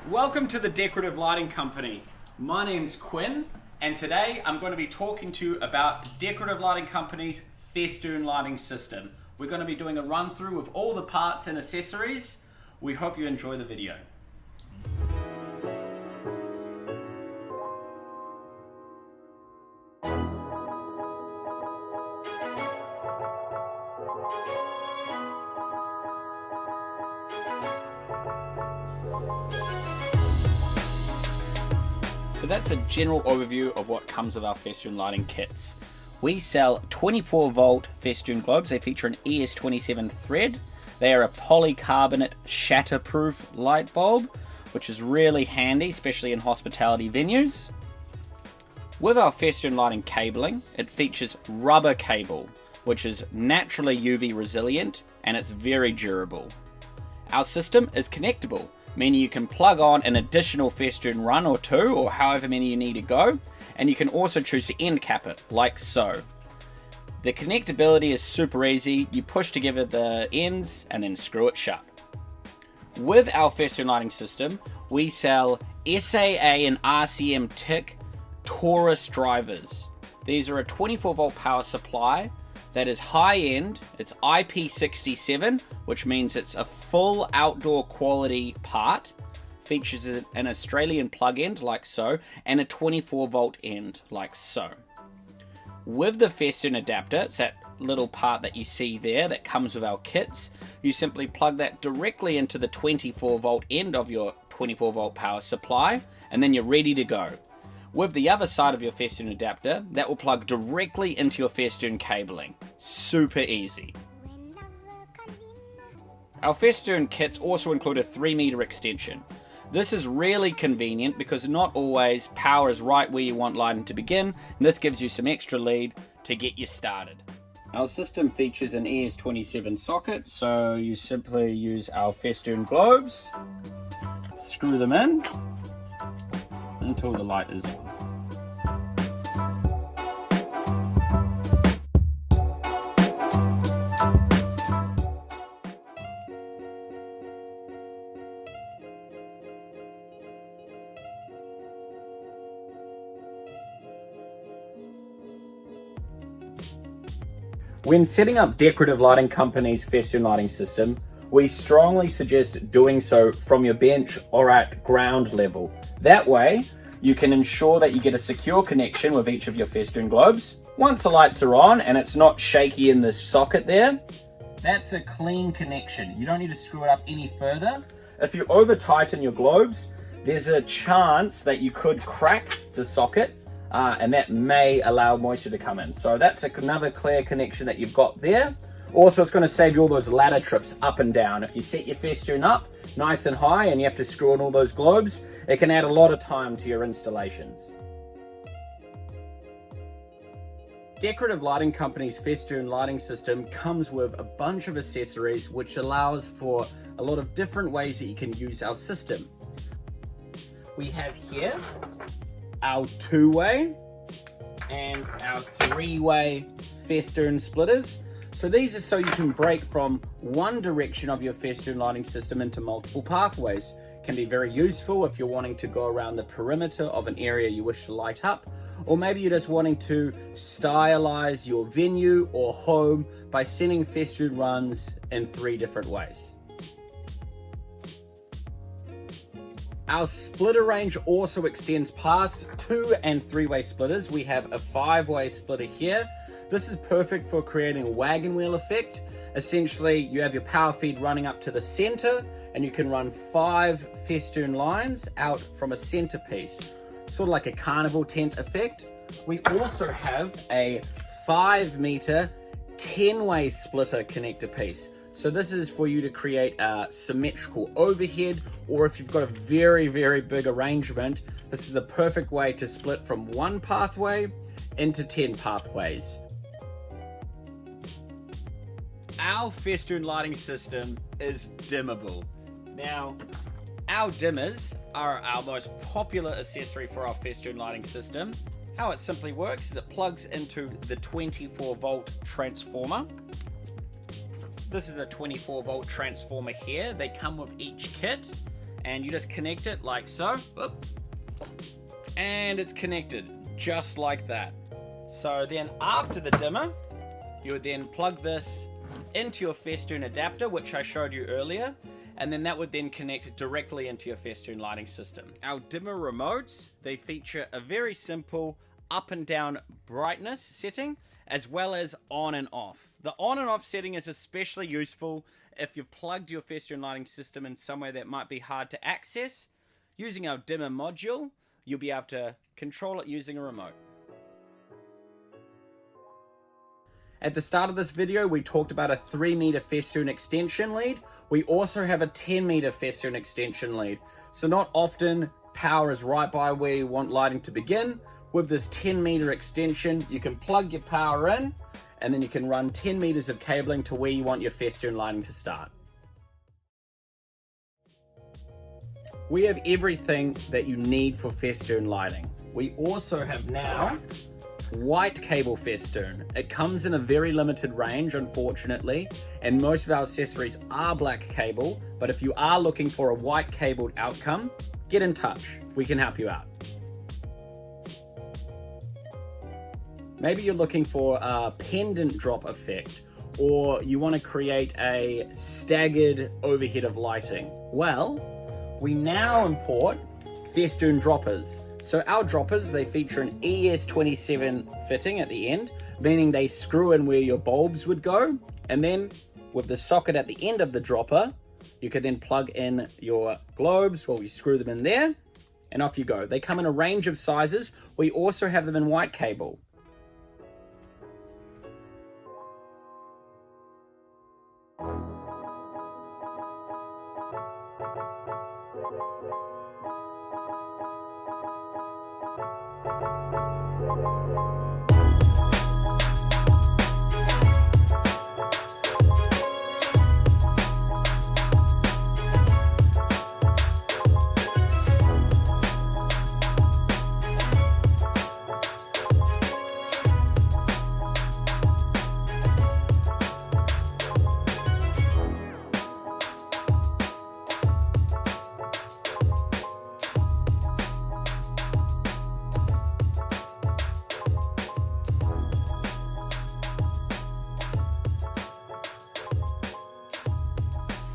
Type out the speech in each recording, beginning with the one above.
Welcome to the Decorative Lighting Company. My name's Quinn, and today I'm going to be talking to you about Decorative Lighting Company's Festoon lighting system. We're going to be doing a run through of all the parts and accessories. We hope you enjoy the video. So that's a general overview of what comes with our Festoon lighting kits. We sell 24 volt Festoon globes. They feature an ES27 thread. They are a polycarbonate shatterproof light bulb, which is really handy, especially in hospitality venues. With our Festoon lighting cabling, it features rubber cable, which is naturally UV resilient and it's very durable. Our system is connectable, meaning you can plug on an additional Festoon run or two, or however many you need to go, and you can also choose to end cap it, like so. The connectability is super easy. You push together the ends and then screw it shut. With our Festoon lighting system, we sell SAA and RCM TIC Taurus drivers. These are a 24 volt power supply that is high end. It's IP67, which means it's a full outdoor quality part. Features an Australian plug end like so, and a 24 volt end like so. With the Festoon adapter, it's that little part that you see there that comes with our kits. You simply plug that directly into the 24 volt end of your 24 volt power supply, and then you're ready to go. With the other side of your Festoon adapter, that will plug directly into your Festoon cabling. Super easy. Our Festoon kits also include a 3 metre extension. This is really convenient because not always power is right where you want lighting to begin, and this gives you some extra lead to get you started. Our system features an ES27 socket, so you simply use our Festoon globes, screw them in until the light is on. When setting up Decorative Lighting Company's Festoon lighting system, we strongly suggest doing so from your bench or at ground level. That way, you can ensure that you get a secure connection with each of your Festoon globes. Once the lights are on and it's not shaky in the socket there, that's a clean connection. You don't need to screw it up any further. If you over tighten your globes, there's a chance that you could crack the socket, and that may allow moisture to come in. So that's another clear connection that you've got there. Also, it's going to save you all those ladder trips up and down. If you set your Festoon up nice and high and you have to screw in all those globes, it can add a lot of time to your installations. Decorative Lighting Company's Festoon lighting system comes with a bunch of accessories which allows for a lot of different ways that you can use our system. We have here our 2-way and our 3-way Festoon splitters. So these are so you can break from one direction of your Festoon lighting system into multiple pathways. Can be very useful if you're wanting to go around the perimeter of an area you wish to light up, or maybe you're just wanting to stylize your venue or home by sending Festoon runs in 3 different ways. Our splitter range also extends past 2- and 3-way splitters. We have a 5-way splitter here. This is perfect for creating a wagon wheel effect. Essentially, you have your power feed running up to the center, and you can run 5 Festoon lines out from a centerpiece, sort of like a carnival tent effect. We also have a 5 meter 10-way splitter connector piece. So this is for you to create a symmetrical overhead, or if you've got a very, very big arrangement, this is a perfect way to split from 1 pathway into 10 pathways. Our Festoon lighting system is dimmable. Now, our dimmers are our most popular accessory for our Festoon lighting system. How it simply works is it plugs into the 24 volt transformer. This is a 24 volt transformer here. They come with each kit, and you just connect it like so. Whoop. And it's connected just like that. So then after the dimmer, you would then plug this into your Festoon adapter, which I showed you earlier, and then that would then connect directly into your Festoon lighting system. Our dimmer remotes, they feature a very simple up and down brightness setting, as well as on and off. The on and off setting is especially useful if you've plugged your Festoon lighting system in somewhere that might be hard to access. Using our dimmer module, you'll be able to control it using a remote. At the start of this video, we talked about a 3 meter Festoon extension lead. We also have a 10 meter Festoon extension lead. So not often power is right by where you want lighting to begin. With this 10 meter extension, you can plug your power in, and then you can run 10 meters of cabling to where you want your Festoon lighting to start. We have everything that you need for Festoon lighting. We also have now white cable Festoon. It comes in a very limited range, unfortunately, and most of our accessories are black cable, but if you are looking for a white cabled outcome, get in touch. We can help you out. Maybe you're looking for a pendant drop effect, or you want to create a staggered overhead of lighting. Well, we now import Festoon droppers. So our droppers, they feature an ES27 fitting at the end, meaning they screw in where your bulbs would go, and then with the socket at the end of the dropper, you can then plug in your globes, or you screw them in there, and off you go. They come in a range of sizes. We also have them in white cable.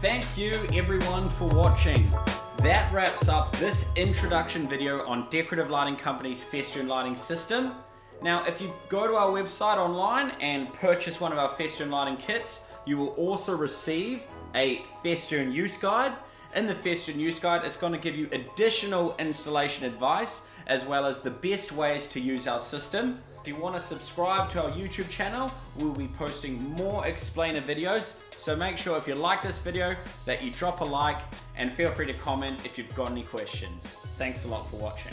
Thank you everyone for watching. That wraps up this introduction video on Decorative Lighting Company's Festoon lighting system. Now, if you go to our website online and purchase one of our Festoon lighting kits, you will also receive a Festoon use guide. In the Festoon use guide, it's going to give you additional installation advice, as well as the best ways to use our system. If you want to subscribe to our YouTube channel, we'll be posting more explainer videos. So make sure if you like this video that you drop a like, and feel free to comment if you've got any questions. Thanks a lot for watching.